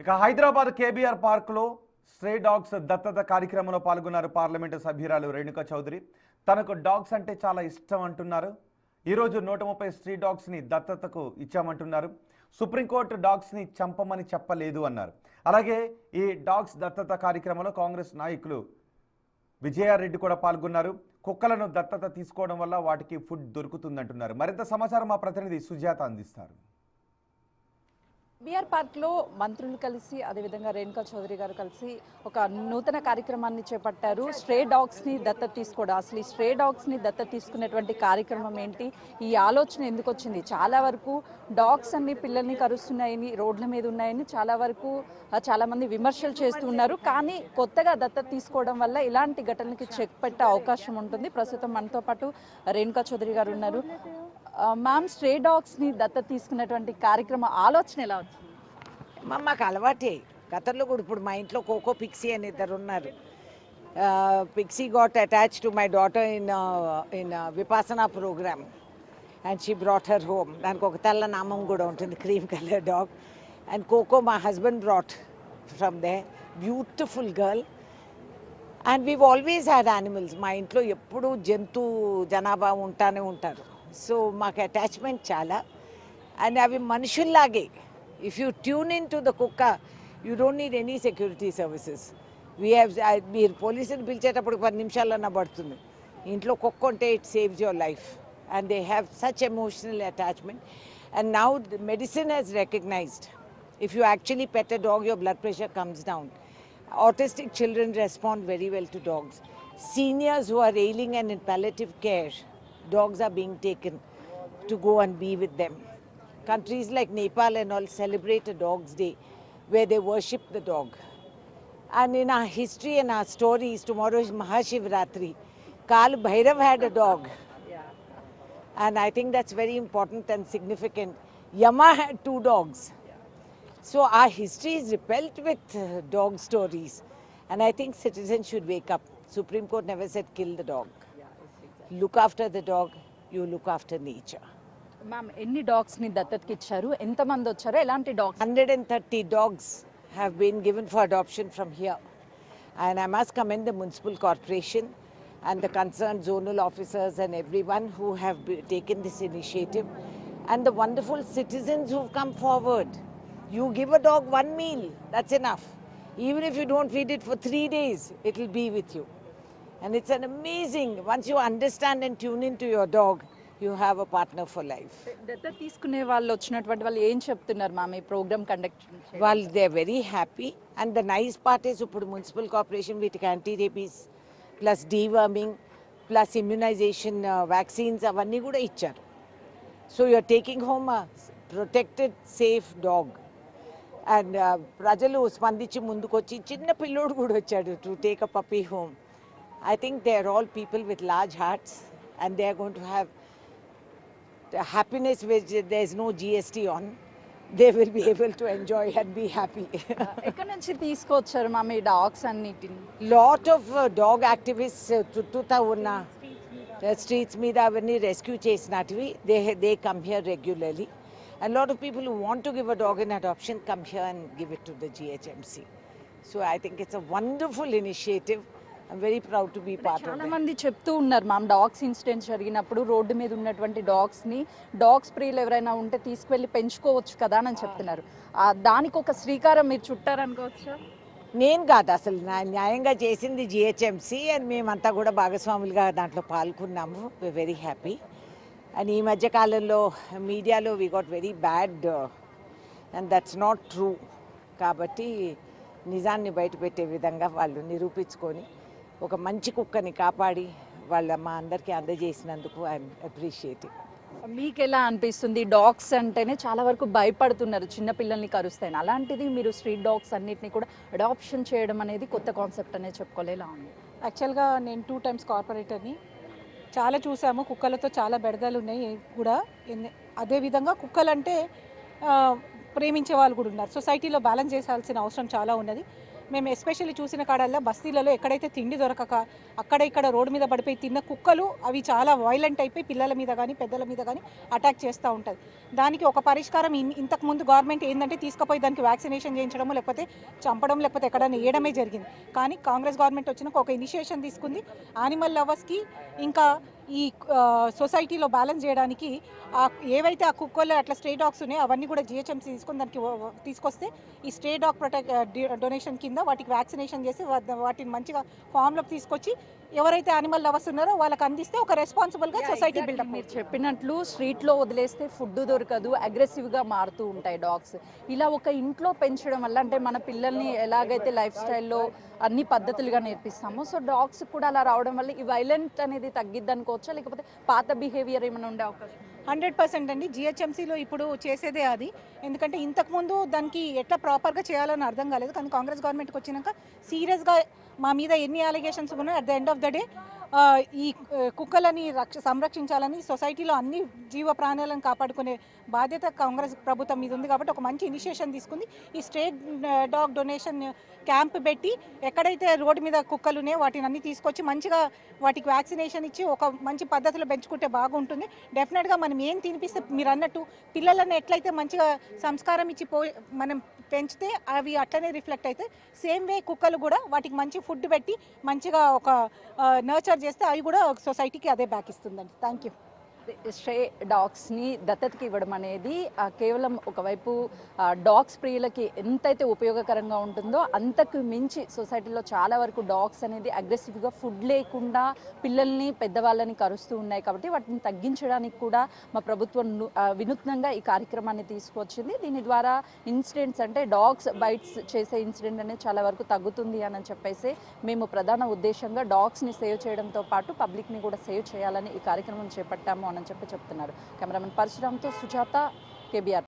ఇక హైదరాబాద్ కేబీఆర్ పార్కులో stray dogs దత్తత కార్యక్రమంలో పాల్గొన్నారు పార్లమెంటు సభ్యురాలు రేణుకా చౌదరి. తనకు డాగ్స్ అంటే చాలా ఇష్టం అంటున్నారు. ఈరోజు 130 స్ట్రీ డాగ్స్ని దత్తతకు ఇచ్చామంటున్నారు. సుప్రీంకోర్టు డాగ్స్ని చంపమని చెప్పలేదు అన్నారు. అలాగే ఈ డాగ్స్ దత్తత కార్యక్రమంలో కాంగ్రెస్ నాయకులు విజయారెడ్డి కూడా పాల్గొన్నారు. కుక్కలను దత్తత తీసుకోవడం వల్ల వాటికి ఫుడ్ దొరుకుతుందంటున్నారు. మరింత సమాచారం మా ప్రతినిధి సుజాత అందిస్తారు. బీఆర్ పార్క్లో మంత్రులు కలిసి అదేవిధంగా రేణుకా చౌదరి గారు కలిసి ఒక నూతన కార్యక్రమాన్ని చేపట్టారు. స్ట్రే డాగ్స్ని దత్తత తీసుకోవడం, అసలు ఈ స్ట్రే డాగ్స్ని దత్తత తీసుకునేటువంటి కార్యక్రమం ఏంటి, ఈ ఆలోచన ఎందుకు వచ్చింది? చాలా వరకు డాగ్స్ అన్ని పిల్లల్ని కరుస్తున్నాయని, రోడ్ల మీద ఉన్నాయని చాలామంది విమర్శలు చేస్తూ ఉన్నారు. కానీ కొత్తగా దత్తత తీసుకోవడం వల్ల ఇలాంటి ఘటనలకి చెక్ పెట్టే అవకాశం ఉంటుంది. ప్రస్తుతం మనతో పాటు రేణుకా చౌదరి గారు ఉన్నారు. మ్యామ్, స్ట్రే డాగ్స్ని దత్తత తీసుకున్నటువంటి కార్యక్రమ ఆలోచన ఎలా వచ్చింది? మాకు అలవాటే. గతంలో కూడా ఇప్పుడు మా ఇంట్లో కోకో పిక్సీ అని ఇద్దరు ఉన్నారు. Pixie got attached to my daughter in Vipassana programme and she brought her home. దానికి ఒక తెల్ల నామం కూడా ఉంటుంది, cream colour dog. And Coco మా husband brought from there, beautiful girl. And we've always had animals. మా ఇంట్లో ఎప్పుడూ జనాభా ఉంటానే ఉంటారు. సో మాకు అటాచ్మెంట్ చాలా. అండ్ అవి మనుషుల్లాగే. If you tune in to the కుక్క, you don't need any security services. మీరు పోలీసుని పిలిచేటప్పుడు 10 నిమిషాలన్నా పడుతుంది. ఇంట్లో కుక్క ఉంటే it saves your life. And they have such emotional attachment. And now medicine has recognised, if you actually pet a dog, your blood pressure comes down. Autistic children respond very well to dogs. Seniors who are ailing and in palliative care, dogs are being taken to go and be with them. Countries like Nepal and all celebrate a Dog's Day where they worship the dog. And in our history and our stories, tomorrow is Mahashivratri. Kal Bhairav had a dog. And I think that's very important and significant. Yama had 2 dogs. So our history is repelled with dog stories. And I think citizens should wake up. Supreme Court never said kill the dog. Look after the dog, you look after nature. Ma'am, ఎన్ని డాగ్స్ని దత్తతకి ఇచ్చారు? ఎంతమంది వచ్చారు? ఎలాంటి dogs? 130 dogs have been given for adoption from here. And I must commend the municipal corporation and the concerned zonal officers and everyone who have taken this initiative. And the wonderful citizens who've come forward. You give a dog 1 meal, that's enough. Even if you don't feed it for 3 days, it will be with you. And it's an amazing, once you understand and tune into your dog, you have a partner for life. దత్తత తీసుకునే వాళ్ళు వచ్చినటువంటి వాళ్ళు ఏం చెప్తున్నారు ma'am ఈ program conduct? Well, they're very happy. And the nice part is, ఇప్పుడు municipal corporation వీటికి anti rabies plus deworming plus immunisation vaccines అవన్నీ కూడా ఇచ్చారు. So you're taking home a protected safe dog. And ప్రజలు స్పందించి ముందుకొచ్చి చిన్న పిల్లోడు కూడా వచ్చాడు to take a puppy home. I think they are all people with large hearts and they are going to have the happiness which there is no GST on. They will be able to enjoy and be happy. ఎక్కడి నుంచి తీసుకొచ్చారు ma'am ఈ dogs అన్నిటిని? Lot of dog activists చుట్టూతా ఉన్న streets మీద అవన్నీ rescue చేసినటివి. They come here regularly. And lot of people who want to give a dog in adoption come here and give it to the GHMC. So I think it's a wonderful initiative. I'm very proud to be part of it. చాలా మంది చెప్తూ ఉన్నారు ma'am, dogs incident జరిగినప్పుడు road మీద ఉన్నటువంటి dogs ప్రియులు ఎవరైనా ఉంటే తీసుకువెళ్ళి పెంచుకోవచ్చు కదా అని చెప్తున్నారు. దానికి ఒక శ్రీకారం మీరు చుట్టారనుకోవచ్చా? నేను కాదు, అసలు న్యాయంగా చేసింది జిహెచ్ఎంసీ. అండ్ మేమంతా కూడా భాగస్వాములుగా దాంట్లో పాల్గొన్నాము. we're very happy. అండ్ ఈ మధ్య కాలంలో మీడియాలో we got very bad and that's not true. కాబట్టి నిజాన్ని బయటపెట్టే విధంగా వాళ్ళు నిరూపించుకొని ఒక మంచి కుక్కని కాపాడి మా అందరికీ అందజేసినందుకు ఐఎమ్ అప్రిషియేటింగ్. మీకు ఎలా అనిపిస్తుంది? డాగ్స్ అంటేనే చాలా వరకు భయపడుతున్నారు, చిన్న పిల్లల్ని కరుస్తాయని. అలాంటిది మీరు స్ట్రీట్ డాగ్స్ అన్నిటిని కూడా అడాప్షన్ చేయడం అనేది కొత్త కాన్సెప్ట్ అనేది చెప్పుకోలేలా ఉంది. యాక్చువల్గా నేను 2 times కార్పొరేటర్ని. చాలా చూసాము, కుక్కలతో చాలా బెడదలు ఉన్నాయి కూడా. అదేవిధంగా కుక్కలంటే ప్రేమించే వాళ్ళు కూడా ఉన్నారు. సొసైటీలో బ్యాలెన్స్ చేయాల్సిన అవసరం చాలా ఉన్నది. మేము ఎస్పెషల్లీ చూసిన కాడల్లో బస్తీలలో ఎక్కడైతే తిండి దొరకక అక్కడ ఇక్కడ రోడ్డు మీద పడిపోయి తిన్న కుక్కలు అవి చాలా వైలెంట్ అయిపోయి పిల్లల మీద కానీ పెద్దల మీద కానీ అటాక్ చేస్తూ ఉంటుంది. దానికి ఒక పరిష్కారం ఇంతకుముందు గవర్నమెంట్ ఏంటంటే తీసుకుపోయి దానికి వ్యాక్సినేషన్ చేయించడము లేకపోతే చంపడం లేకపోతే ఎక్కడైనా వేయడమే జరిగింది. కానీ కాంగ్రెస్ గవర్నమెంట్ వచ్చినాక ఒక ఇనిషియేషన్ తీసుకుంది. యానిమల్ లవర్స్కి ఇంకా ఈ సొసైటీలో బ్యాలెన్స్ చేయడానికి ఏవైతే ఆ కుక్కలు అట్లా స్ట్రే డాగ్స్ ఉన్నాయో అవన్నీ కూడా జిహెచ్ఎంసీ తీసుకొని దానికి తీసుకొస్తే ఈ స్ట్రే డాగ్ డొనేషన్ కింద వాటికి వ్యాక్సినేషన్ చేసి వాటిని మంచిగా ఫామ్లోకి తీసుకొచ్చి ఎవరైతే యానిమల్ లవర్స్ ఉన్నారో వాళ్ళకి అందిస్తే ఒక రెస్పాన్సిబుల్గా సొసైటీ బిల్డప్. మీరు చెప్పినట్లు స్ట్రీట్లో వదిలేస్తే ఫుడ్ దొరకదు, అగ్రెసివ్గా మారుతూ ఉంటాయి డాగ్స్. ఇలా ఒక ఇంట్లో పెంచడం వల్ల అంటే మన పిల్లల్ని ఎలాగైతే లైఫ్ స్టైల్లో అన్ని పద్ధతులుగా నేర్పిస్తామో సో డాగ్స్ కూడా అలా రావడం వల్ల ఈ వైలెంట్ అనేది తగ్గిద్ది అనుకోవచ్చా, లేకపోతే పాత బిహేవియర్ ఏమైనా ఉండే అవకాశం? 100% అండి. జిహెచ్ఎంసీలో ఇప్పుడు చేసేదే అది. ఎందుకంటే ఇంతకుముందు దానికి ఎట్లా ప్రాపర్గా చేయాలని అర్థం కాలేదు. కానీ కాంగ్రెస్ గవర్నమెంట్కి వచ్చినాక సీరియస్గా మా మీద ఎన్ని అలిగేషన్స్ ఉన్నాయో at the end of the day ఈ కుక్కలని సంరక్షించాలని సొసైటీలో అన్ని జీవ ప్రాణాలను కాపాడుకునే బాధ్యత కాంగ్రెస్ ప్రభుత్వం మీద ఉంది. కాబట్టి ఒక మంచి ఇనిషియేషన్ తీసుకుంది. ఈ స్ట్రీట్ డాగ్ డొనేషన్ క్యాంప్ పెట్టి ఎక్కడైతే రోడ్డు మీద కుక్కలు ఉన్నాయో వాటిని అన్ని తీసుకొచ్చి మంచిగా వాటికి వ్యాక్సినేషన్ ఇచ్చి ఒక మంచి పద్ధతిలో పెంచుకుంటే బాగుంటుంది. డెఫినెట్గా మనం ఏం తినిపిస్తే మీరు అన్నట్టు పిల్లలను ఎట్లయితే మంచిగా సంస్కారం ఇచ్చి మనం పెంచితే అవి అట్లనే రిఫ్లెక్ట్ అయితే సేమ్ వే కుక్కలు కూడా వాటికి మంచి ఫుడ్ పెట్టి మంచిగా ఒక నర్చర్ చేస్తే అవి కూడా సొసైటీకి అదే బ్యాక్ ఇస్తుందండి. Thank you. స్ట్రే డాగ్స్ని దత్తతకి ఇవ్వడం అనేది కేవలం ఒకవైపు డాగ్స్ ప్రియులకి ఎంతైతే ఉపయోగకరంగా ఉంటుందో అంతకు మించి సొసైటీలో చాలా వరకు డాగ్స్ అనేది అగ్రెసివ్గా ఫుడ్ లేకుండా పిల్లల్ని పెద్దవాళ్ళని కరుస్తూ ఉన్నాయి. కాబట్టి వాటిని తగ్గించడానికి కూడా మా ప్రభుత్వం వినూత్నంగా ఈ కార్యక్రమాన్ని తీసుకొచ్చింది. దీని ద్వారా ఇన్సిడెంట్స్ అంటే డాగ్స్ బైట్స్ చేసే ఇన్సిడెంట్ అనేది చాలా వరకు తగ్గుతుంది అని చెప్పేసి మేము ప్రధాన ఉద్దేశంగా డాగ్స్ని సేవ్ చేయడంతో పాటు పబ్లిక్ని కూడా సేవ్ చేయాలని ఈ కార్యక్రమం చేపట్టాము అని చెప్తున్నారు. కెమెరామెన్ పరశురామ్తో సుజాత, KBR.